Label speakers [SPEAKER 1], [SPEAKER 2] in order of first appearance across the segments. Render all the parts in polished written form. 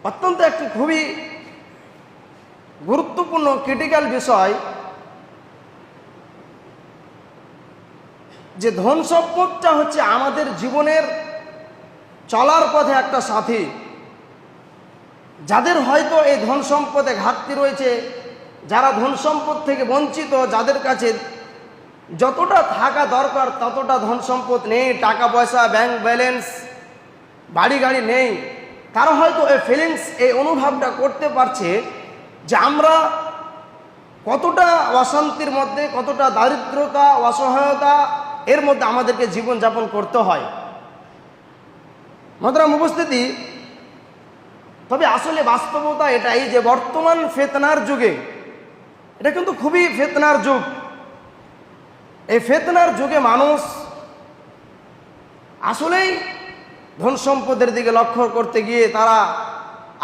[SPEAKER 1] অত্যন্ত একটি খুবই গুরুত্বপূর্ণ ক্রিটিক্যাল বিষয় যে ধন সম্পদটা হচ্ছে আমাদের জীবনের চলার পথে একটা সাথী। যাদের হয়তো এই ধন সম্পদে ঘাটতি রয়েছে, যারা ধন সম্পদ থেকে বঞ্চিত, যাদের কাছে যতটা থাকা দরকার ততটা ধন সম্পদ নেই, টাকা পয়সা, ব্যাংক ব্যালেন্স, বাড়ি গাড়ি নেই, তারা হয়তো এই ফিলিংস, এই অনুভবটা করতে পারছে যে আমরা কতটা অশান্তির মধ্যে, কতটা দারিদ্রতা, অসহায়তা এর মধ্যে আমাদেরকে জীবনযাপন করতে হয়। মোহতারাম উপস্থিতি, তবে আসলে বাস্তবতা এটাই যে বর্তমান ফিতনার যুগে, এটা কিন্তু খুবই ফিতনার যুগ, এই ফিতনার যুগে মানুষ আসলেই ধন সম্পদের দিকে লক্ষ্য করতে গিয়ে তারা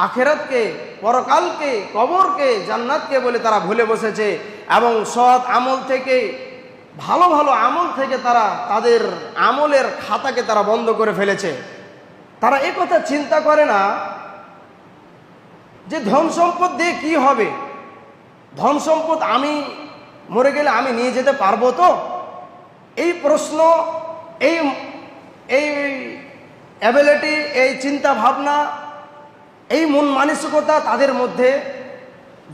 [SPEAKER 1] আখেরাতকে, পরকালকে, কবরকে, জান্নাতকে বলে তারা ভুলে বসেছে এবং সৎ আমল থেকে, ভালো ভালো আমল থেকে তারা তাদের আমলের খাতাকে তারা বন্ধ করে ফেলেছে। তারা এ কথা চিন্তা করে না যে ধন সম্পদ দিয়ে কি হবে, ধন সম্পদ আমি মরে গেলে আমি নিয়ে যেতে পারবো তো? এই প্রশ্ন, এই এই অ্যাবিলিটি, এই চিন্তা ভাবনা, এই মন মানসিকতা তাদের মধ্যে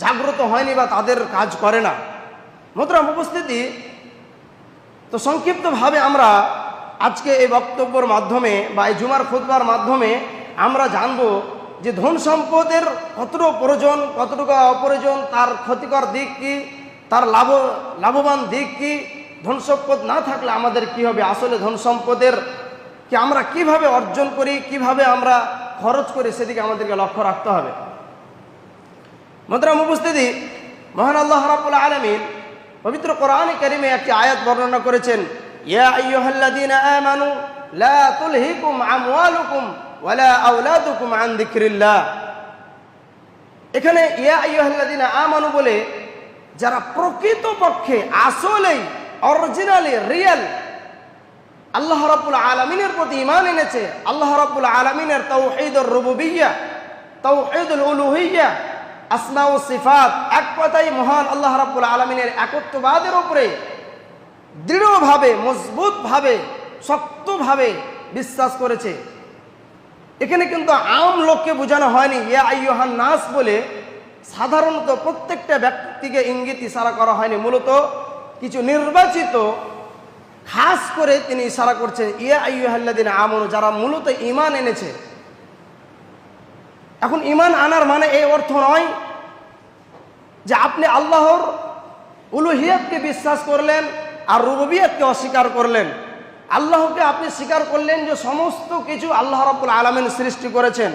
[SPEAKER 1] জাগ্রত হয়নি বা তাদের কাজ করে না। মোহতারাম উপস্থিতি, তো সংক্ষিপ্তভাবে আমরা আজকে এই বক্তব্যের মাধ্যমে বা এই জুমার খুতবার মাধ্যমে আমরা জানব যে ধন সম্পদের কতটুকু প্রয়োজন, কতটুকু অপ্রয়োজন, তার ক্ষতিকর দিক কি, তার লাভবান দিক কি, ধন সম্পদ না থাকলে আমাদের কি হবে, আসলে ধন সম্পদের কি আমরা কিভাবে অর্জন করি, কিভাবে আমরা খরচ করি, সেদিকে আমাদেরকে লক্ষ্য রাখতে হবে। মোহতারাম উপস্থিতি, মহান আল্লাহ রাব্বুল আলামিন পবিত্র কোরআন কারীমে একটি আয়াত বর্ণনা করেছেন, ইয়া আইয়ুহাল্লাযীনা আমানু লা তুলহিকুম আমওয়ালুকুম ওয়ালা আওলাদুকুম আন যিকরিল্লাহ। এখানে ইয়া আইয়ুহাল্লাযীনা আমানু বলে যারা প্রকৃতপক্ষে আসলেই অরিজিনালি রিয়েল আল্লাহ রাব্বুল আলামিনের প্রতি ঈমান এনেছে, আল্লাহ রাব্বুল আলামিনের তাওহীদুর রুবুবিয়্যাহ, তাওহীদুল উলুহিয়্যাহ, আসমা ও সিফাত, এক কথায় মহান আল্লাহ রাব্বুল আলামিনের একত্ববাদের উপরে দৃঢ়ভাবে, মজবুতভাবে, শক্তভাবে বিশ্বাস করেছে। এখানে কিন্তু আম লোককে বোঝানো হয়নি। ইয়া আইয়ুহান নাস বলে সাধারণত প্রত্যেকটা ব্যক্তিকে ইঙ্গিত ইশারা করা হয়নি, মূলত কিছু নির্বাচিত খাস করে তিনি ইশারা করছেন, ইয়া আইয়ুহাল্লাযীনা আমানু, যারা মূলত ঈমান এনেছে। এখন ঈমান আনার মানে এই অর্থ নয় যে আপনি আল্লাহর উলুহিয়াতকে বিশ্বাস করলেন আর রুবুবিয়তকে অস্বীকার করলেন। আল্লাহকে আপনি স্বীকার করলেন যে সমস্ত কিছু আল্লাহ রাব্বুল আলামিন সৃষ্টি করেছেন,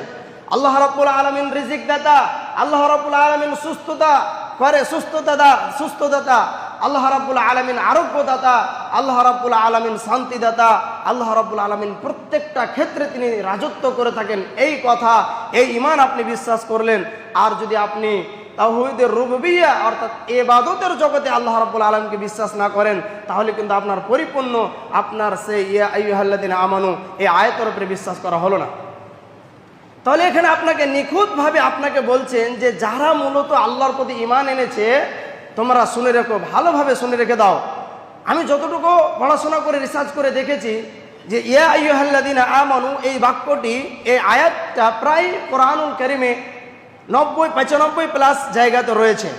[SPEAKER 1] আল্লাহ রাব্বুল আলামিন রিজিক দাতা, আল্লাহ রাব্বুল আলামিন সুস্থদাতা, আল্লাহ রাব্বুল আলামিন আরোগ্যদাতা, আল্লাহ রাব্বুল আলামিন শান্তিদাতা, আল্লাহ রাব্বুল আলামিন প্রত্যেকটা ক্ষেত্রে তিনি রাজত্ব করে থাকেন। এই কথা, এই ঈমান আপনি বিশ্বাস করলেন। আর যদি আপনি তাওহীদের রুবুবিয়্যা অর্থাৎ ইবাদতের জগতে আল্লাহ রাব্বুল আলামিনকে বিশ্বাস না করেন, তাহলে কিন্তু আপনার পরিপূর্ণ আপনার সেই ইয়া আইয়ুহাল্লাযীনা আমানু এই আয়াতের উপরে বিশ্বাস করা হলো না। তাহলে এখানে আপনাকে নিখুঁতভাবে আপনাকে বলছেন যে যারা মূলত আল্লাহর প্রতি ঈমান এনেছে, তোমরা শুনে রেখো, ভালোভাবে শুনে রেখে দাও। আমি যতটুকু পড়াশোনা করে রিসার্চ করে দেখেছি যে ইয়া আইয়ুহাল্লাযীনা আমানু এই বাক্যটি, এই আয়াতটা প্রায় কোরআনুল কারীমে 95 প্লাস জায়গাতে রয়েছে।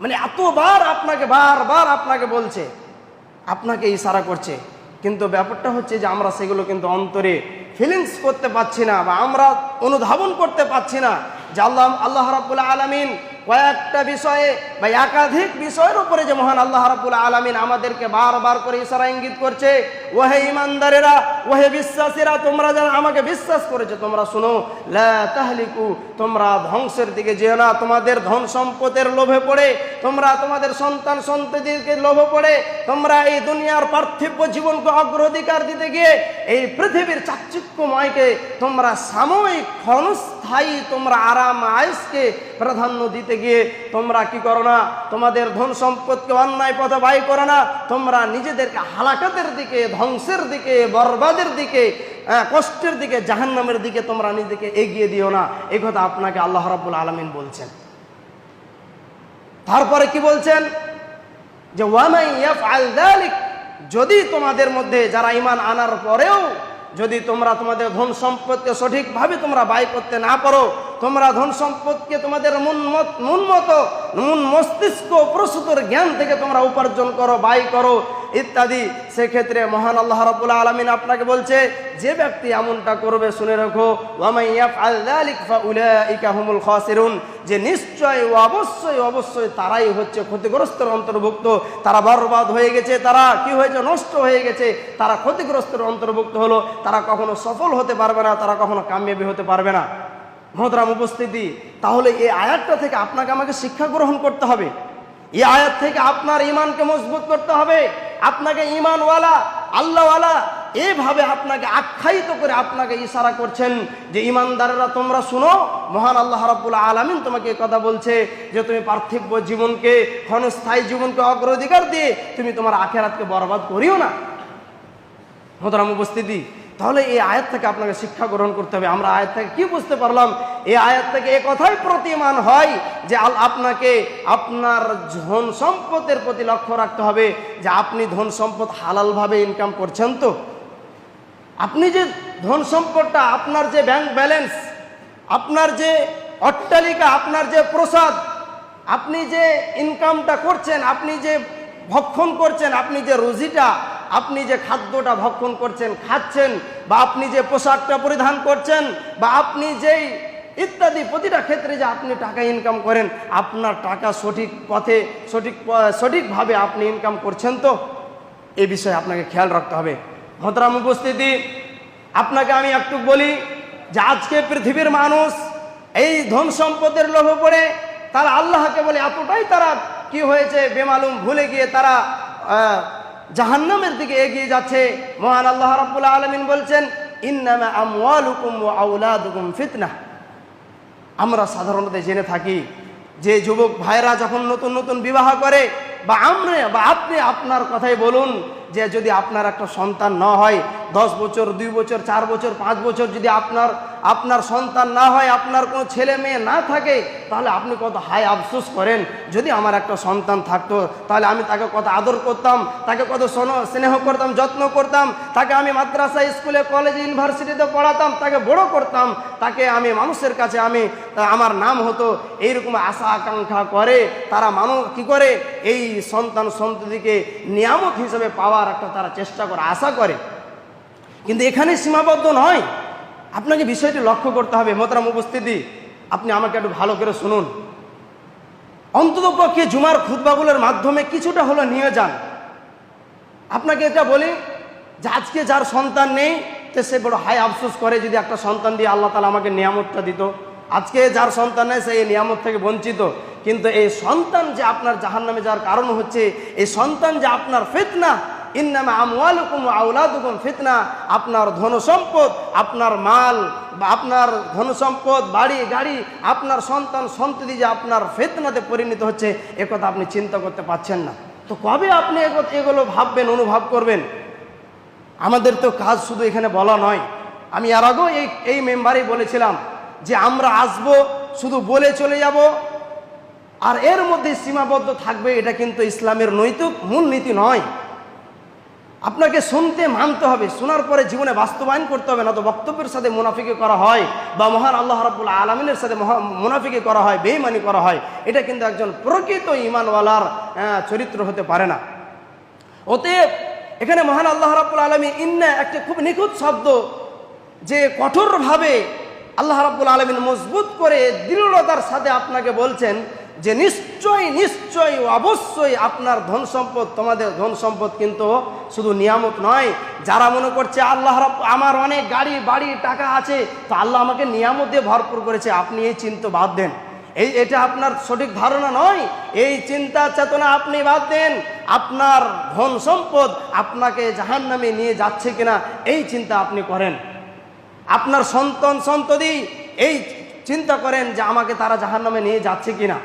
[SPEAKER 1] মানে এতবার আপনাকে বারবার আপনাকে বলছে, আপনাকে ইশারা করছে, কিন্তু ব্যাপারটা হচ্ছে যে আমরা সেগুলো কিন্তু অন্তরে ফিলিংস করতে পারছি না বা আমরা অনুধাবন করতে পারছি না যে আল্লাহ রাব্বুল আলামিন কয়েকটা বিষয়ে বা একাধিক বিষয়ের উপরে যে মহান আল্লাহ রাব্বুল আলামিন আমাদেরকে বারবার করে ইশারা ইঙ্গিত করছে, ওহে ঈমানদারেরা, ওহে বিশ্বাসীরা, তোমরা যারা আমাকে বিশ্বাস করেছো, তোমরা শোনো, লা তাহলিকু, তোমরা ধ্বংসের দিকে যেও না। তোমাদের ধন সম্পদের লোভে পড়ে, তোমরা তোমাদের সন্তান সন্ততিকে লোভে পড়ে, তোমরা এই দুনিয়ার পার্থিব জীবনকে অগ্রাধিকার দিতে গিয়ে এই পৃথিবীর চাকচিক্য সূক্ষ্মময়কে তোমরা সাময়িক ক্ষণস্থায়ী তোমরা আরাম আয়েশকে প্রাধান্য দিতে গিয়ে তোমরা কি করো না, তোমাদের ধন সম্পদকে অন্যায় পথে ব্যয় করো না, তোমরা নিজেদেরকে হালাকাতের দিকে, ধ্বংসের দিকে, বরবাদের দিকে, কষ্টের দিকে, জাহান্নামের দিকে তোমরা নিজেকে এগিয়ে দিও না। এই কথা আপনাকে আল্লাহ রাব্বুল আলামিন বলছেন। তারপরে কি বলছেন যে ওয়ামান ইয়াফআল যালিক, যদি তোমাদের মধ্যে যারা ঈমান আনার পরেও যদি তোমরা তোমাদের ধন সম্পদকে সঠিকভাবে তোমরা ব্যয় করতে না পারো, তোমরা ধন সম্পদকে তোমাদের মন মস্তিষ্ক প্রসূতর জ্ঞান থেকে তোমরা উপার্জন করো, ব্যয় করো ইত্যাদি, সেক্ষেত্রে মহান আল্লাহ রাব্বুল আলামিন আপনাকে বলছে যে ব্যক্তি এমনটা করবে শুনে রাখো, ওয়ামান ইয়াফআল যালিক ফাউলাইকা হুমুল খাসিরুন, যে নিশ্চয় ও অবশ্যই অবশ্যই তারাই হচ্ছে ক্ষতিগ্রস্তের অন্তর্ভুক্ত। তারা বরবাদ হয়ে গেছে, তারা কি হয়েছে, নষ্ট হয়ে গেছে, তারা ক্ষতিগ্রস্তের অন্তর্ভুক্ত হলো। তারা কখনো সফল হতে পারবে না, তারা কখনো কামিয়াবি হতে পারবে না। মোহতারাম উপস্থিতি, তাহলে এই আয়াতটা থেকে আপনাকে আমাকে শিক্ষা গ্রহণ করতে হবে। এই আয়াত থেকে আপনার ঈমানকে মজবুত করতে হবে। আপনাকে ঈমানওয়ালা, আল্লাহওয়ালা এভাবে আপনাকে আখ্যায়িত করে আপনাকে ইশারা করছেন যে ঈমানদারেরা তোমরা শুনো, মহান আল্লাহ রাব্বুল আলামিন তোমাকে কথা বলছে যে তুমি পার্থিব জীবনকে, ক্ষণস্থায়ী জীবনকে অগ্রাধিকার দিয়ে তুমি তোমার আখিরাতকে বরবাদ করিও না। মোহতারাম উপস্থিতি, তাহলে এই আয়াত থেকে আপনাকে শিক্ষা গ্রহণ করতে হবে। আমরা আয়াত থেকে কি বুঝতে পারলাম? এই আয়াত থেকে এ কথাই প্রতীয়মান হয় যে আপনাকে আপনার ধন সম্পদের প্রতি লক্ষ্য রাখতে হবে যে আপনি ধন সম্পদ হালালভাবে ইনকাম করছেন তো। আপনি যে ধন সম্পদটা, আপনার যে ব্যাংক ব্যালেন্স, আপনার যে অট্টালিকা, আপনার যে প্রসাদ, আপনি যে ইনকামটা করছেন, আপনি যে ভক্ষণ করছেন, আপনি যে রুজিটা, আপনি যে খাদ্যটা ভক্ষণ করছেন, খাচ্ছেন, বা আপনি যে পোশাকটা পরিধান করছেন, বা আপনি যেই ইত্যাদি প্রতিটা ক্ষেত্রে যে আপনি টাকা ইনকাম করেন, আপনার টাকা সঠিক পথে সঠিকভাবে আপনি ইনকাম করছেন তো, এ বিষয়ে আপনাকে খেয়াল রাখতে হবে। মোহতারাম উপস্থিতি, আপনাকে আমি একটু বলি যে আজকে পৃথিবীর মানুষ এই ধন সম্পদের লোভে পড়ে তারা আল্লাহকে বলে এতটাই তারা কি হয়েছে বেমালুম, ভুলে গিয়ে তারা জাহান্নামের দিকে এগিয়ে যাচ্ছে। মহান আল্লাহ রাব্বুল আলামিন বলছেন ইন্নামা আমওয়ালুকুম ওয়া আওলাদুকুম ফিতনাহ। আমরা সাধারণত জেনে থাকি যে যুবক ভাইরা যখন নতুন নতুন বিবাহ করে, বা আপনি আপনার কথাই বলুন যে যদি আপনার একটা সন্তান না হয়, 10 বছর, 2 বছর, 4 বছর, 5 বছর যদি আপনার সন্তান না হয়, আপনার কোনো ছেলে মেয়ে না থাকে, তাহলে আপনি কত হায় আফসোস করেন। যদি আমার একটা সন্তান থাকতো তাহলে আমি তাকে কত আদর করতাম, তাকে কত স্নেহ করতাম, যত্ন করতাম, তাকে আমি মাদ্রাসা, স্কুলে, কলেজে, ইউনিভার্সিটিতে পড়াতাম, তাকে বড় করতাম, তাকে আমি মানুষের কাছে আমার নাম হতো। এইরকম আশা আকাঙ্ক্ষা করে তারা মানুষ কি করে, এই সন্তান সন্ততিকে নিয়ামত হিসেবে পাওয়ার একটা তারা চেষ্টা করে, আশা করে। কিন্তু এখানে সীমাবদ্ধ নয়, আপনাকে বিষয়টি লক্ষ্য করতে হবে। মোহতারাম উপস্থিতি, আপনি আমাকে একটু ভালো করে শুনুন। অন্ততপক্ষে জুমার খুতবাগুলোর মাধ্যমে কিছুটা হলো নিয়ে যান। আপনাকে এটা বলি যে আজকে যার সন্তান নেই সে বড় হায় আফসোস করে যদি একটা সন্তান দিয়ে আল্লাহ তাআলা আমাকে নিয়ামতটা দিত। আজকে যার সন্তান নেই সে এই নিয়ামত থেকে বঞ্চিত। কিন্তু এই সন্তান যে আপনার জাহান্নামে যাওয়ার কারণ হচ্ছে, এই সন্তান যে আপনার ফিতনা। ইন্নামা আমওয়ালুকুম ওয়া আওলাদুকুম ফিতনা। আপনার ধন সম্পদ, আপনার মাল, বা আপনার ধন সম্পদ, বাড়ি গাড়ি, আপনার সন্তান সন্ততি যে আপনার ফিতনাতে পরিণত হচ্ছে, একথা আপনি চিন্তা করতে পারছেন না। তো কবে আপনি এগুলো ভাববেন, অনুভব করবেন? আমাদের তো কাজ শুধু এখানে বলা নয়। আমি এর আগেও এই মেম্বারেই বলেছিলাম যে আমরা আসব, শুধু বলে চলে যাব, আর এর মধ্যে সীমাবদ্ধ থাকবে, এটা কিন্তু ইসলামের নৈতিক মূলনীতি নয়। আপনাকে শুনতে মানতে হবে, শোনার পরে জীবনে বাস্তবায়ন করতে হবে, না তো বক্তব্যের সাথে মুনাফিকি করা হয়, বা মহান আল্লাহ রাব্বুল আলামিনের সাথে মুনাফিকি করা হয়, বেঈমানি করা হয়। এটা কিন্তু একজন প্রকৃত ঈমানওয়ালার চরিত্র হতে পারে না। অতএব এখানে মহান আল্লাহ রাব্বুল আলামিন ইন্না একটা খুব নিখুঁত শব্দ, যে কঠোরভাবে আল্লাহ রাব্বুল আলামিন মজবুত করে দৃঢ়তার সাথে আপনাকে বলছেন যে নিশ্চয় নিশ্চয় অবশ্যই আপনার ধন সম্পদ, তোমাদের ধন সম্পদ কিন্তু শুধু নিয়ামত নয়। যারা মনে করছে আল্লাহ আমার অনেক গাড়ি বাড়ি টাকা আছে, তো আল্লাহ আমাকে নিয়ামত দিয়ে ভরপুর করেছে, আপনি এই চিন্তা বাদ দেন। এটা আপনার সঠিক ধারণা নয়। এই চিন্তা চেতনা আপনি বাদ দেন। আপনার ধন সম্পদ আপনাকে জাহান্নামে নিয়ে যাচ্ছে কিনা এই চিন্তা আপনি করেন। আপনার সন্তান সন্ততি এই চিন্তা করেন যে আমাকে তারা জাহান্নামে নিয়ে যাচ্ছে কিনা।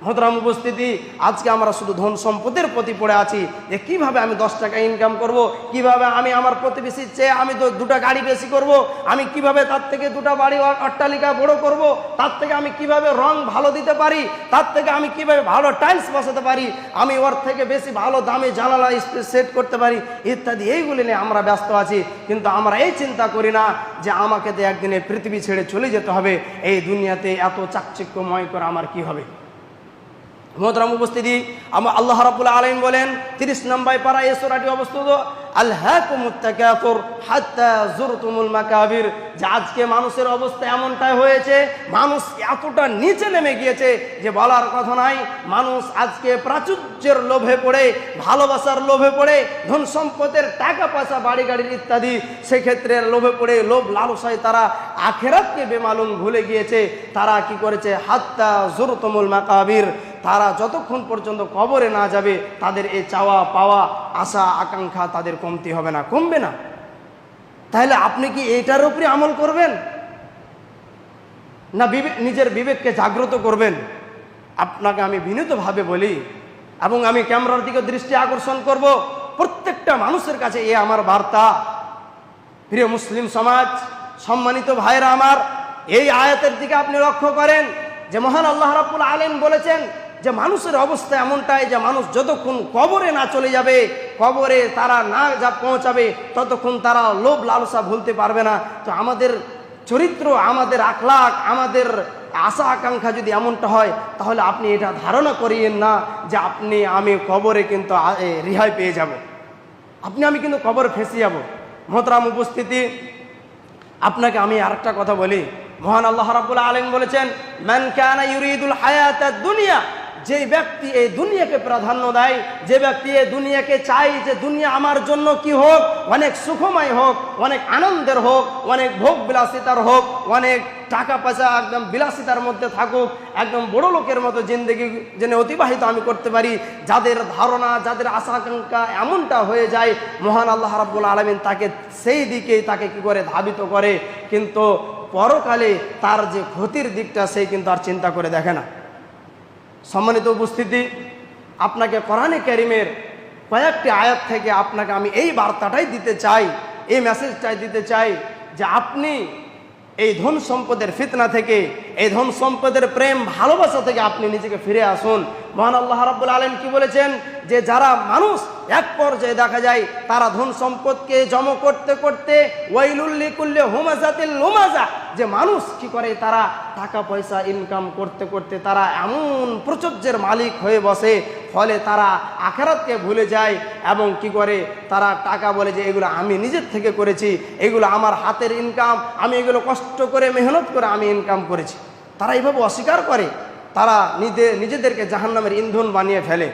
[SPEAKER 1] মোহতারাম উপস্থিতি, আজকে আমরা শুধু ধন সম্পদের প্রতি পড়ে আছি যে কিভাবে আমি 10 টাকা ইনকাম করব, কিভাবে আমি আমার প্রতিবেশীর চেয়ে আমি তো 2টা গাড়ি বেশি করব, আমি কিভাবে তার থেকে 2টা বাড়ি অট্টালিকা বড় করব, তার থেকে আমি কিভাবে রং ভালো দিতে পারি, তার থেকে আমি কিভাবে ভালো টাইলস বসাতে পারি, আমি ওর থেকে বেশি ভালো দামে জানালা সেট করতে পারি ইত্যাদি। এইগুলি নিয়ে আমরা ব্যস্ত আছি, কিন্তু আমরা এই চিন্তা করি না যে আমাকে তো একদিনে পৃথিবী ছেড়ে চলে যেতে হবে, এই দুনিয়াতে এত চাকচিক্যময় করে আমার কি হবে। মোহতারাম উপস্থিতি, আল্লাহ রাব্বুল আলামিন বলেন 30 নম্বর পারা এই সূরাটি অবস্থিত, আলহাকুমুত তাকাসুর হাত্তা যুরতুমুল মাকাবির, যে আজকে মানুষের অবস্থা এমনটাই হয়েছে, মানুষ এতটা নিচে নেমে গিয়েছে যে বলার কথা নাই। মানুষ আজকে প্রাচুর্যের লোভে পড়ে, ভালোবাসার লোভে পড়ে, ধন সম্পদের টাকা পয়সা বাড়ি গাড়ির ইত্যাদি সেক্ষেত্রে লোভে পড়ে, লোভ লালসায় তারা আখেরাতকে বেমালুম ভুলে গিয়েছে। তারা কি করেছে, হাত্তা যুরতুমুল মাকাবির, তারা যতক্ষণ পর্যন্ত কবরে না যাবে তাদের এই চাওয়া পাওয়া আশা আকাঙ্ক্ষা তাদের কমতি হবে না, কমবে না। তাহলে আপনি কি এইটার উপরে আমল করবেন না নিজের বিবেককে জাগ্রত করবেন? আপনাকে আমি বিনীতভাবে বলি এবং আমি ক্যামেরার দিকে দৃষ্টি আকর্ষণ করব, প্রত্যেকটা মানুষের কাছে এ আমার বার্তা। প্রিয় মুসলিম সমাজ, সম্মানিত ভাইরা আমার, এই আয়াতের দিকে আপনি লক্ষ্য করেন যে মহান আল্লাহ রাব্বুল আলামিন বলেছেন যে মানুষের অবস্থা এমনটাই যে মানুষ যতক্ষণ কবরে না চলে যাবে, কবরে তারা না যা পৌঁছাবে, ততক্ষণ তারা লোভ লালসা ভুলতে পারবে না। তো আমাদের চরিত্র, আমাদের আখলাক, আমাদের আশা আকাঙ্ক্ষা যদি এমনটা হয়, তাহলে আপনি এটা ধারণা করিয়েন না যে আপনি আমি কবরে কিন্তু রেহাই পেয়ে যাব, আমি কিন্তু কবরে ফেঁসে যাব। মোহতারাম উপস্থিতি, আপনাকে আমি আরেকটা কথা বলি, মহান আল্লাহ রাব্বুল আলামিন বলেছেন, মান কানা ইউরিদুল হায়াতাদ দুনিয়া, যে ব্যক্তি এই দুনিয়াকে প্রাধান্য দেয়, যে ব্যক্তি এই দুনিয়াকে চাই যে দুনিয়া আমার জন্য কি হোক, অনেক সুখময় হোক, অনেক আনন্দের হোক, অনেক ভোগ বিলাসিতার হোক, অনেক টাকা পয়সা একদম বিলাসিতার মধ্যে থাকুক, একদম বড় লোকের মতো জিন্দগি যেন অতিবাহিত আমি করতে পারি, যাদের ধারণা, যাদের আশা আকাঙ্ক্ষা এমনটা হয়ে যায়, মহান আল্লাহ রাব্বুল আলামিন তাকে সেই দিকেই তাকে কি করে ধাবিত করে, কিন্তু পরকালে তার যে ক্ষতির দিকটা সেই কিন্তু আর চিন্তা করে দেখে না। সম্মানিত উপস্থিতি, আপনাকে কোরআনে কারীমের কয়েকটি আয়াত থেকে আপনাকে আমি এই বার্তাটাই দিতে চাই, এই মেসেজটাই দিতে চাই যে আপনি এই ধন সম্পদের ফিতনা থেকে, এই ধন সম্পদের প্রেম ভালোবাসা থেকে আপনি নিজেকে ফিরে আসুন। মহান আল্লাহ রাব্বুল আলামিন কি বলেছেন, যে যারা মানুষ এক পর্যায়ে দেখা যায় তারা ধন সম্পদকে জমা করতে করতে ওয়াইলুল লিকুল্লি হুমাজাতিল লুমাজা, যে মানুষ কি করে তারা টাকা পয়সা ইনকাম করতে করতে তারা এমন প্রাচুর্যের মালিক হয়ে বসে, ফলে তারা আখিরাতকে ভুলে যায় এবং কি করে তারা টাকা বলে যে এগুলো আমি নিজের থেকে করেছি, এগুলো আমার হাতের ইনকাম, আমি এগুলো কষ্ট করে মেহনত করে আমি ইনকাম করেছি। তারা এইভাবে অস্বীকার করে, তারা নিজেদেরকে জাহান্নামের ইন্ধন বানিয়ে ফেলে।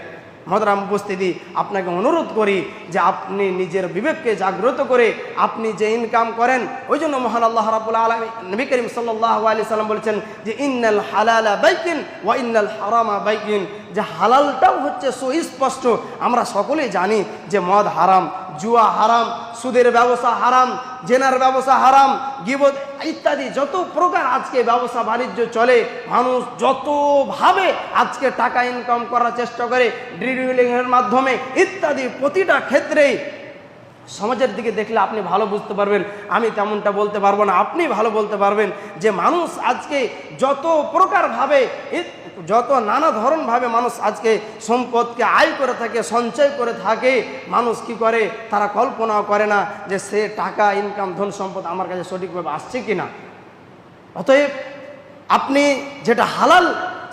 [SPEAKER 1] মোহতারাম উপস্থিতি, আপনাকে অনুরোধ করি যে আপনি নিজের বিবেককে জাগ্রত করে আপনি যে ইনকাম করেন, ওই জন্য মহান আল্লাহ রাব্বুল আলামিন নবী করিম সাল্লাল্লাহু আলাইহি সাল্লাম বলেছেন যে ইন্নাল হালালা বাইকিন ওয়া ইন্নাল হারামা বাইকিন, যে হালালটাও হচ্ছে সুস্পষ্ট। আমরা সকলেই জানি যে মদ হারাম, জুয়া হারাম, সুদের ব্যবসা হারাম, জেনার ব্যবসা হারাম, গীবত ইত্যাদি যত প্রকার আজকে ব্যবসা বাণিজ্য চলে, মানুষ যতভাবে আজকে টাকা ইনকাম করার চেষ্টা করে ড্রিলিংয়ের মাধ্যমে ইত্যাদি, প্রতিটা ক্ষেত্রেই সমাজের দিকে দেখলে আপনি ভালো বুঝতে পারবেন, আমি তেমনটা বলতে পারবো না, আপনি ভালো বলতে পারবেন যে মানুষ আজকে যত প্রকারভাবে, যত নানা ধরনভাবে মানুষ আজকে সম্পদকে আয় করে থাকে, সঞ্চয় করে থাকে, মানুষ কি করে তারা কল্পনাও করে না যে সে টাকা ইনকাম ধন সম্পদ আমার কাছে সঠিকভাবে আসছে কিনা। অতএব আপনি যেটা হালাল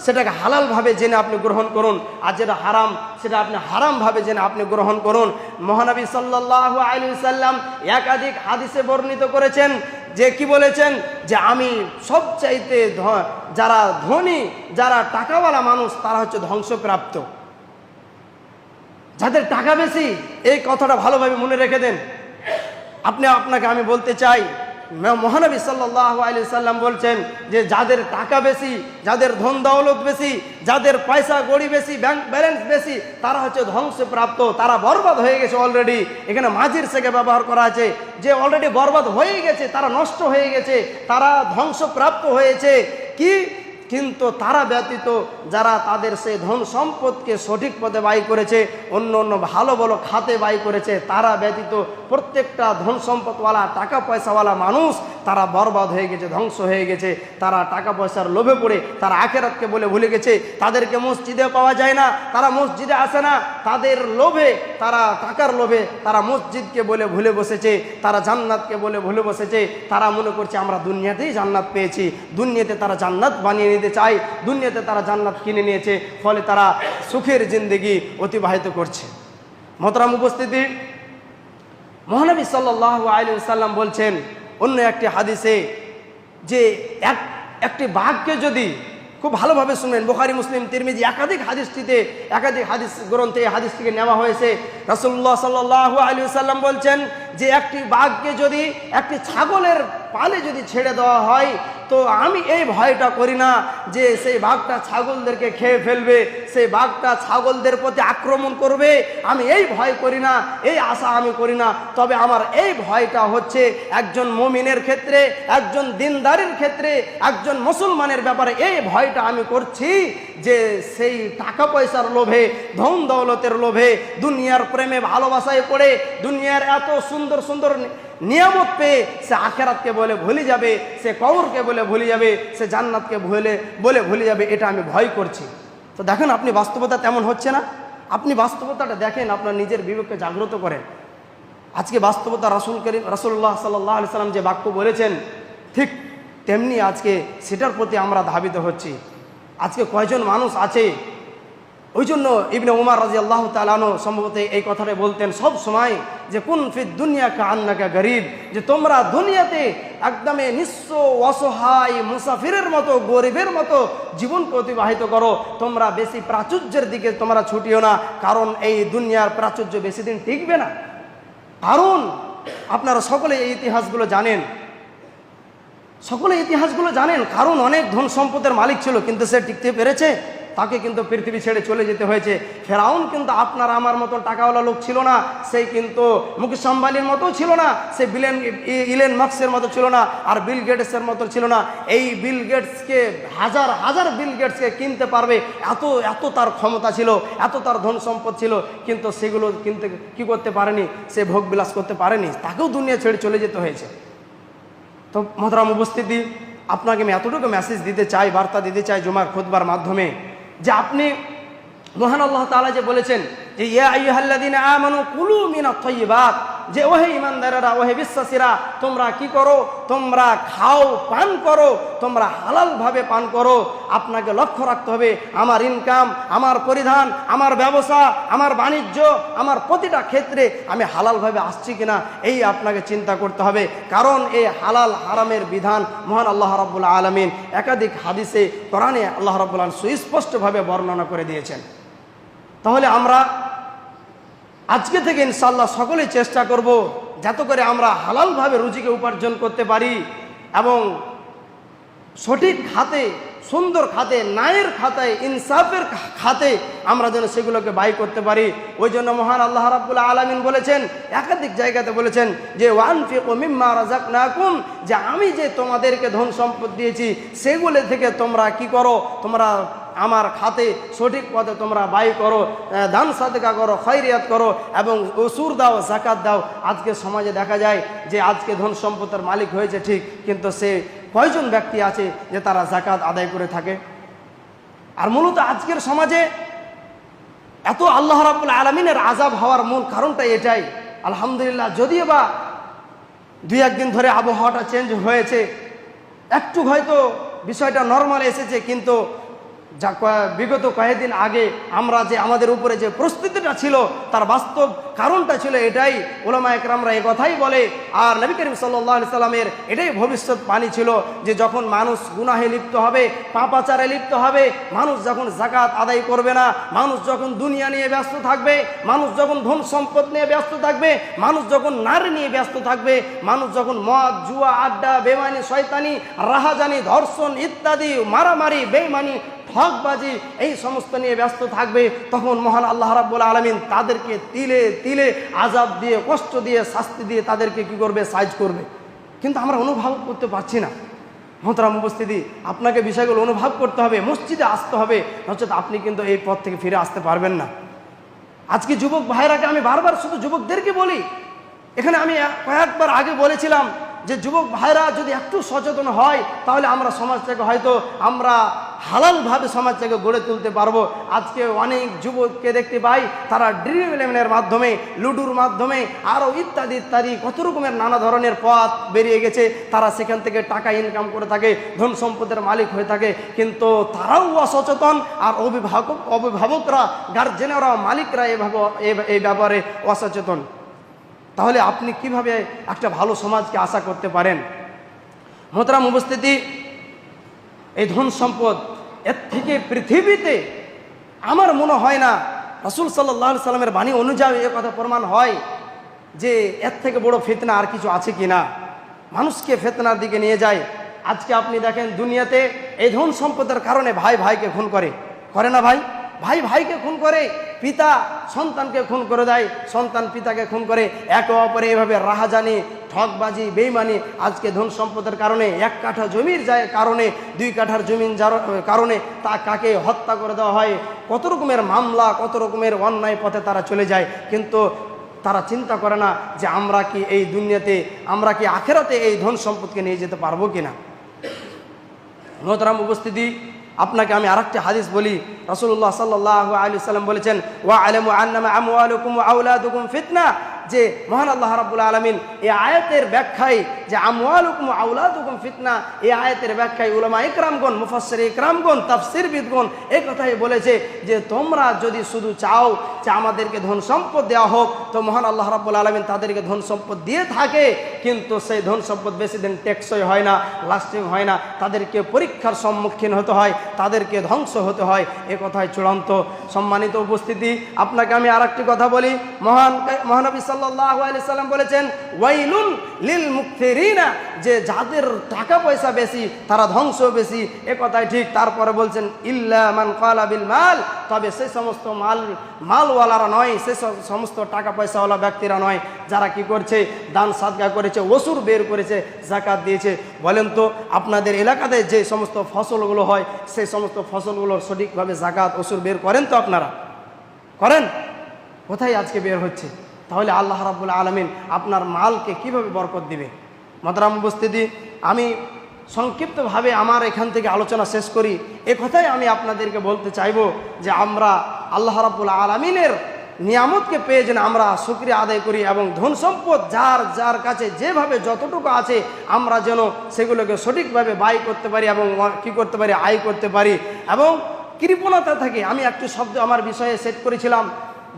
[SPEAKER 1] সেটাকে হালালভাবে জেনে আপনি গ্রহণ করুন, আর যেটা হারাম সেটা আপনি হারামভাবে জেনে আপনি গ্রহণ করুন। মহানবী সাল্লাল্লাহু আলাইহি ওয়াসাল্লাম একাধিক হাদিসে বর্ণিত করেছেন যে কি বলেছেন, যে আমি সবচাইতে যারা ধনী, যারা টাকাওয়ালা মানুষ তারা হচ্ছে ধ্বংসপ্রাপ্ত, যাদের টাকা বেশি। এই কথাটা ভালোভাবে মনে রেখে দেন। আপনাকে আমি বলতে চাই মহানবী সাল্লাল্লাহু আলাইহি সাল্লাম বলছেন যে যাদের টাকা বেশি, যাদের ধন দৌলত বেশি, যাদের পয়সা গড়ি বেশি, ব্যাংক ব্যালেন্স বেশি, তারা হচ্ছে ধ্বংসপ্রাপ্ত, তারা বরবাদ হয়ে গেছে অলরেডি। এখানে মাঝির থেকে ব্যবহার করা আছে, যে অলরেডি বরবাদ হয়ে গেছে, তারা নষ্ট হয়ে গেছে, তারা ধ্বংসপ্রাপ্ত হয়েছে। কি কিন্তু তারা ব্যতীত যারা তাদের সেই ধন সম্পদকে সঠিক পথে ব্যয় করেছে, অন্য অন্য ভালো ভালো খাতে ব্যয় করেছে, তারা ব্যতীত প্রত্যেকটা ধন সম্পদওয়ালা টাকা পয়সাওয়ালা মানুষ তারা বরবাদ হয়ে গেছে, ধ্বংস হয়ে গেছে। তারা টাকা পয়সার লোভে পড়ে তারা আখিরাতকে বলে ভুলে গেছে। তাদেরকে মসজিদে পাওয়া যায় না, তারা মসজিদে আসে না, তাদের লোভে, তারা টাকার লোভে তারা মসজিদকে বলে ভুলে বসেছে, তারা জান্নাতকে বলে ভুলে বসেছে। তারা মনে করছে আমরা দুনিয়াতেই জান্নাত পেয়েছি, দুনিয়াতে তারা জান্নাত বানিয়ে নিতে চায়, দুনিয়াতে তারা জান্নাত কিনে নিয়েছে, ফলে তারা সুখের জিন্দেগি অতিবাহিত করছে। মোহতারাম উপস্থিতি, মহানবী সাল্লাল্লাহু আলাইহি সাল্লাম বলছেন অন্য একটি হাদিসে যে একটি বাঘকে যদি, খুব ভালোভাবে শুনবেন, বুখারী মুসলিম তিরমিজি একাধিক হাদিস গ্রন্থে এই হাদিসটিকে নেওয়া হয়েছে। রাসূলুল্লাহ সাল্লাল্লাহু আলাইহি সাল্লাম বলছেন যে একটি বাঘকে যদি একটি ছাগলের পালে যদি ছেড়ে দেওয়া হয়, তো আমি এই ভয়টা করি না যে সেই বাঘটা ছাগলদেরকে খেয়ে ফেলবে, সেই বাঘটা ছাগলদের প্রতি আক্রমণ করবে, আমি এই ভয় করি না, এই আশা আমি করি না। তবে আমার এই ভয়টা হচ্ছে একজন মুমিনের ক্ষেত্রে, একজন দিনদারের ক্ষেত্রে, একজন মুসলমানের ব্যাপারে এই ভয়টা আমি করছি যে সেই টাকা পয়সার লোভে, ধন দৌলতের লোভে, দুনিয়ার প্রেমে ভালোবাসায় পড়ে, দুনিয়ার এত সুন্দর সুন্দর নিয়ামত পেয়ে সে আখিরাতকে বলে ভুলে যাবে, সে কবরকে বলে ভুলে যাবে, সে জান্নাতকে বলে ভুলে যাবে, এটা আমি ভয় করছি। তো দেখেন আপনি বাস্তবতা তেমন হচ্ছে না, আপনি বাস্তবতাটা দেখেন, আপনার নিজের বিবেককে জাগ্রত করেন। আজকে বাস্তবতা রাসূলুল্লাহ সাল্লাল্লাহু আলাইহি সাল্লাম যে বাক্য বলেছেন, ঠিক তেমনি আজকে সেটার প্রতি আমরা ধাবিত হচ্ছি। আজকে কয়জন মানুষ আছে, ওই জন্য ইবনে উমর রাদিয়াল্লাহু তাআলা আনহু সম্ভবত এই কথাটা বলতেন সব সময় যে কুন ফিদ দুনিয়া কাআন্নাকা গরীব, যে তোমরা দুনিয়াতে একদমে নিঃস্ব, অসহায়, মুসাফিরের মতো, গরিবের মতো জীবনকে অতিবাহিত করো। তোমরা বেশি প্রাচুর্যের দিকে তোমরা ছুটিও না, কারণ এই দুনিয়ার প্রাচুর্য বেশি দিন টিকবে না। কারণ আপনারা সকলে এই ইতিহাসগুলো জানেন, কারণ অনেক ধন সম্পদের মালিক ছিল, কিন্তু সে টিকতে পেরেছে? তাকে কিন্তু পৃথিবী ছেড়ে চলে যেতে হয়েছে। ফেরাউন কিন্তু আপনার আমার মতো টাকাওয়ালা লোক ছিল না, সেই কিন্তু মুকেশ আম্বানির মতো ছিল না, সে ইলেন মাস্কের মতো ছিল না, আর বিল গেটসের মতো ছিল না। এই বিল গেটসকে হাজার হাজার বিল গেটসকে কিনতে পারবে, এত তার ক্ষমতা ছিল, এত তার ধন সম্পদ ছিল, কিন্তু সেগুলো কিনতে কি করতে পারেনি, সে ভোগ বিলাস করতে পারেনি, তাকেও দুনিয়া ছেড়ে চলে যেতে হয়েছে। তো মোহতারাম উপস্থিতি, আপনাকে আমি এতটুকু মেসেজ দিতে চাই, বার্তা দিতে চাই জুমার খুতবার মাধ্যমে, যে আপনি মহান আল্লাহ তাআলা যে বলেছেন যে ইয়া আইয়ুহাল্লাযীনা আমানু কুলু মিনাত তাইয়্যিবাত, যে ওহে ঈমানদারেরা, ওহে বিশ্বাসীরা, তোমরা কি করো, তোমরা খাও, পান করো, তোমরা হালালভাবে পান করো। আপনাকে লক্ষ্য রাখতে হবে আমার ইনকাম, আমার পরিধান, আমার ব্যবসা, আমার বাণিজ্য, আমার প্রতিটা ক্ষেত্রে আমি হালালভাবে আসছি কিনা, এই আপনাকে চিন্তা করতে হবে। কারণ এই হালাল হারামের বিধান মহান আল্লাহ রাব্বুল আলামিন একাধিক হাদিসে, কোরআনে আল্লাহ রাব্বুল আলামিন সুস্পষ্টভাবে বর্ণনা করে দিয়েছেন। তাহলে আমরা আজকে থেকে ইনশাআল্লাহ সকলেই চেষ্টা করব যাতে করে আমরা হালালভাবে রুজিকে উপার্জন করতে পারি এবং সঠিক খাতে, সুন্দর খাতে, ন্যায়ের খাতায়, ইনসাফের খাতে আমরা যেন সেগুলোকে ব্যয় করতে পারি। ওই জন্য মহান আল্লাহ রাব্বুল আলামিন বলেছেন, একাধিক জায়গাতে বলেছেন যে ওয়ানফিকু মিম্মা রাযাকনাকুম, যে আমি যে তোমাদেরকে ধন সম্পদ দিয়েছি সেগুলো থেকে তোমরা কি করো, তোমরা আমার খাতে সঠিক পথে তোমরা ব্যয় করো, দান সাদকা করো, খয়রিয়াত করো এবং উসুর দাও, যাকাত দাও। আজকে সমাজে দেখা যায় যে আজকে ধন সম্পদের মালিক হয়েছে ঠিক, কিন্তু সে কয়জন ব্যক্তি আছে যে তারা যাকাত আদায় করে থাকে? আর মূলত আজকের সমাজে এত আল্লাহ রাব্বুল আলামিনের আযাব হওয়ার মূল কারণটা এটাই। আলহামদুলিল্লাহ, যদিও বা দুই একদিন ধরে আবহাওয়াটা চেঞ্জ হয়েছে, একটু হয়তো বিষয়টা নর্মাল এসেছে, কিন্তু যা বিগত কয়েকদিন আগে আমরা যে আমাদের উপরে যে প্রস্তুতিটা ছিল তার বাস্তব কারণটা ছিল এটাই, উলামা একরামরা এই কথাই বলে। আর নবী করিম সাল্লাল্লাহু আলাইহি সাল্লামের এটাই ভবিষ্যৎবাণী ছিল যে যখন মানুষ গুনাহে লিপ্ত হবে, পাপাচারে লিপ্ত হবে, মানুষ যখন যাকাত আদায় করবে না, মানুষ যখন দুনিয়া নিয়ে ব্যস্ত থাকবে, মানুষ যখন ধন সম্পদ নিয়ে ব্যস্ত থাকবে, মানুষ যখন নারী নিয়ে ব্যস্ত থাকবে, মানুষ যখন মদ, জুয়া, আড্ডা, বেমানি, শয়তানি, রাহাজানি, ধর্ষণ ইত্যাদি, মারামারি, বেইমানি, ঠকবাজি এই সমস্ত নিয়ে ব্যস্ত থাকবে, তখন মহান আল্লাহ রাব্বুল আলামিন তাদেরকে তিলে তিলে আযাব দিয়ে, কষ্ট দিয়ে, শাস্তি দিয়ে তাদেরকে কি করবে? সাইজ করবে। কিন্তু আমরা অনুভব করতে পারছি না। মোহতারাম উপস্থিতি, আপনাকে বিষয়গুলো অনুভব করতে হবে, মসজিদে আসতে হবে, নচেত আপনি কিন্তু এই পথ থেকে ফিরে আসতে পারবেন না। আজকে যুবক ভাইরাকে আমি বারবার শুধু যুবকদেরকে বলি, এখানে আমি কয়েকবার আগে বলেছিলাম যে যুবক ভাইরা যদি একটু সচেতন হয় তাহলে আমরা সমাজটাকে হয়তো আমরা হালালভাবে সমাজটাকে গড়ে তুলতে পারবো। আজকে অনেক যুবককে দেখতে পাই তারা ড্রিম ইলেভেনের মাধ্যমে, লুডুর মাধ্যমে, আরও ইত্যাদি ইত্যাদি কত রকমের নানা ধরনের পথ বেরিয়ে গেছে, তারা সেখান থেকে টাকা ইনকাম করে থাকে, ধন সম্পদের মালিক হয়ে থাকে, কিন্তু তারাও অসচেতন। আর অভিভাবকরা, গার্জেনরা, মালিকরা এই ব্যাপারে অসচেতন। তাহলে আপনি কিভাবে একটা ভালো সমাজকে আশা করতে পারেন? মোহতারাম উপস্থিতি, এই ধন সম্পদ এর থেকে পৃথিবীতে আমার মনে হয় না, রাসূল সাল্লাল্লাহু আলাইহি সাল্লামের বাণী অনুযায়ী এ কথা প্রমাণ হয় যে এর থেকে বড় ফিতনা আর কিছু আছে কি না, মানুষকে ফিতনার দিকে নিয়ে যায়। আজকে আপনি দেখেন দুনিয়াতে এই ধন সম্পদের কারণে ভাই ভাইকে খুন করে না ভাই? ভাই ভাইকে খুন করে, পিতা সন্তানকে খুন করে দেয়, সন্তান পিতাকে খুন করে, একে অপরে এভাবে রাহাজানি, ঠকবাজি, বেইমানি। আজকে ধন সম্পদের কারণে 1 কাঠা জমির যায় কারণে, 2 কাঠার জমিন যার কারণে তা কাকে হত্যা করে দেওয়া হয়, কত রকমের মামলা, কত রকমের অন্যায় পথে তারা চলে যায়। কিন্তু তারা চিন্তা করে না যে আমরা কি এই দুনিয়াতে, আমরা কি আখেরাতে এই ধন সম্পদকে নিয়ে যেতে পারবো কিনা। মোহতারাম উপস্থিতি, আপনাকে আমি আরেকটি হাদিস বলি। রাসূলুল্লাহ সাল্লাল্লাহু আলাইহি সাল্লাম বলেছেন, ওয়া আলামু আন্নামা আমওয়ালুকুম ওয়া আওলাদুকুম ফিতনা। যে মহান আল্লাহ রাব্বুল আলামিন এই আয়াতের ব্যাখ্যায় যে আমওয়ালুকুম ওয়া আওলাদুকুম ফিতনা, এই আয়াতের ব্যাখ্যায় উলামা ইকরামগণ, মুফাসসির ইকরামগণ, তাফসীরবিদগণ এই কথাই বলেছে যে তোমরা যদি শুধু চাও যে আমাদেরকে ধন সম্পদ দেওয়া হোক, তো মহান আল্লাহ রাব্বুল আলামিন তাদেরকে ধন সম্পদ দিয়ে থাকে, কিন্তু সেই ধন সম্পদ বেশি দিন টেকসই হয় না, লাস্টিং হয় না, তাদেরকে পরীক্ষার সম্মুখীন হতে হয়, তাদেরকে ধ্বংস হতে হয়। এ কথাই চূড়ান্ত। সম্মানিত উপস্থিতি, আপনাকে আমি আরেকটি কথা বলি। মহানবী সাল্লাল্লাহু আলাইহি সাল্লাম বলেছেন, ওয়াইলুন লিল মুকথিরিনা, যে যাদের টাকা পয়সা বেশি তারা ধ্বংস বেশি। এ কথাই ঠিক। তারপরে বলছেন, ইল্লা মান ক্বালা বিল মাল, তবে সেই সমস্ত মালওয়ালারা নয়, সেই সমস্ত টাকা পয়সাওয়ালা ব্যক্তিরা নয় যারা কি করছে? দান সাদকা করেছে, ওসুর বের করেছে, যাকাত দিয়েছে। বলেন তো আপনাদের এলাকাতে যে সমস্ত ফসলগুলো হয় সেই সমস্ত ফসলগুলোর সঠিকভাবে যাকাত ওসুর বের করেন তো? আপনারা করেন? কোথায় আজকে বের হচ্ছে? তাহলে আল্লাহ রাব্বুল আলামিন আপনার মালকে কিভাবে বরকত দিবে? মোহতারাম উপস্থিতি, আমি সংক্ষিপ্তভাবে আমার এখান থেকে আলোচনা শেষ করি। এ কথাই আমি আপনাদেরকে বলতে চাইব যে আমরা আল্লাহ রাব্বুল আলামিনের নিয়ামতকে পেয়ে যেন আমরা শুকরিয়া আদায় করি, এবং ধন সম্পদ যার যার কাছে যেভাবে যতটুকু আছে আমরা যেন সেগুলোকে সঠিকভাবে ব্যয় করতে পারি এবং কি করতে পারি? আয় করতে পারি। এবং কৃপণতা থেকে আমি একটু শব্দ আমার বিষয়ে সেট করেছিলাম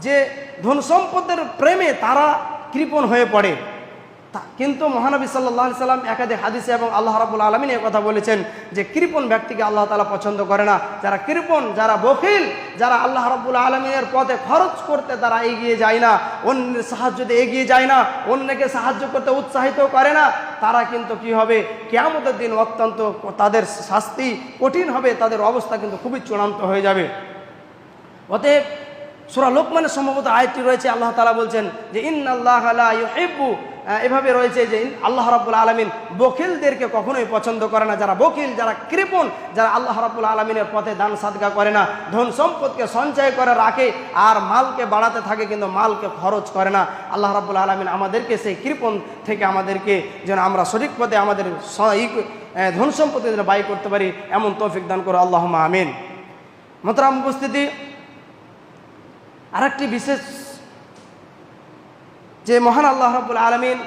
[SPEAKER 1] যে ধন সম্পদের প্রেমে তারা কৃপণ হয়ে পড়ে, কিন্তু মহানবী সাল্লাল্লাহু আলাইহি সাল্লাম একাধিক হাদিসে এবং আল্লাহ রাব্বুল আলামিন এই কথা বলেছেন যে কৃপণ ব্যক্তিকে আল্লাহ তাআলা পছন্দ করে না। যারা কৃপণ, যারা বখিল, যারা আল্লাহ রাব্বুল আলামিনের পথে খরচ করতে তারা এগিয়ে যায় না, অন্যের সাহায্যতে এগিয়ে যায় না, অন্যকে সাহায্য করতে উৎসাহিত করে না, তারা কিন্তু কি হবে? কিয়ামতের দিন অত্যন্ত তাদের শাস্তি কঠিন হবে, তাদের অবস্থা কিন্তু খুবই চূড়ান্ত হয়ে যাবে। অতএব সূরা লোকমানের সম্ভবত আয়াতটি রয়েছে, আল্লাহ তাআলা বলছেন যে ইন্নাল্লাহা লা ইউহিব্বু, এভাবে রয়েছে যে আল্লাহ রাব্বুল আলামিন বখিলদেরকে কখনোই পছন্দ করে না। যারা বখিল, যারা কৃপণ, যারা আল্লাহ রাব্বুল আলামিনের পথে দান সাদকা করে না, ধন সম্পদকে সঞ্চয় করে রাখে আর মালকে বাড়াতে থাকে কিন্তু মালকে খরচ করে না, আল্লাহ রাব্বুল আলামিন আমাদেরকে সেই কৃপণ থেকে আমাদেরকে যেন আমরা সঠিক পথে আমাদের ধন সম্পদকে যেন ব্যয় করতে পারি, এমন তৌফিক দান করো, আল্লাহুম্মা আমিন। মোহতারাম উপস্থিতি, আরেকটি বিশেষ যে মহান আল্লাহ রাব্বুল আলামিন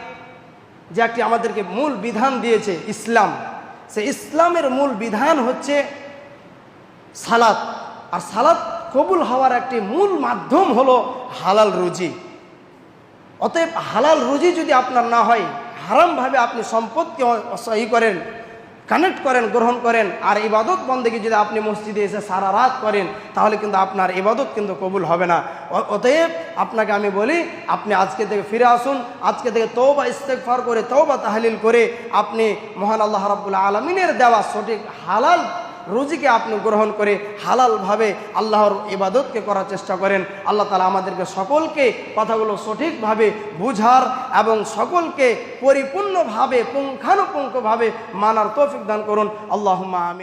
[SPEAKER 1] যে একটি আমাদেরকে মূল বিধান দিয়েছে ইসলাম, সেই ইসলামের মূল বিধান হচ্ছে সালাত। আর সালাত কবুল হওয়ার একটি মূল মাধ্যম হলো হালাল রুজি। অতএব হালাল রুজি যদি আপনার না হয়, হারামভাবে আপনি সম্পদকে করেন, কানেক্ট করেন, গ্রহণ করেন, আর ইবাদত বন্দেগী যদি আপনি মসজিদে এসে সারা রাত করেন, তাহলে কিন্তু আপনার ইবাদত কিন্তু কবুল হবে না। অতএব আপনাকে আমি বলি, আপনি আজকে থেকে ফিরে আসুন, আজকে থেকে তওবা ইস্তেগফার করে, তওবা তাহলিল করে আপনি মহান আল্লাহ রাব্বুল আলামিনের দেওয়া সঠিক হালাল রুজিকে আপনি গ্রহণ করে হালালভাবে আল্লাহর ইবাদতকে করার চেষ্টা করেন। আল্লাহ তাআলা আমাদেরকে সকলকে কথাগুলো সঠিকভাবে বুঝার এবং সকলকে পরিপূর্ণভাবে পুঙ্খানুপুঙ্খভাবে মানার তৌফিক দান করুন। আল্লাহুম্মা আমিন।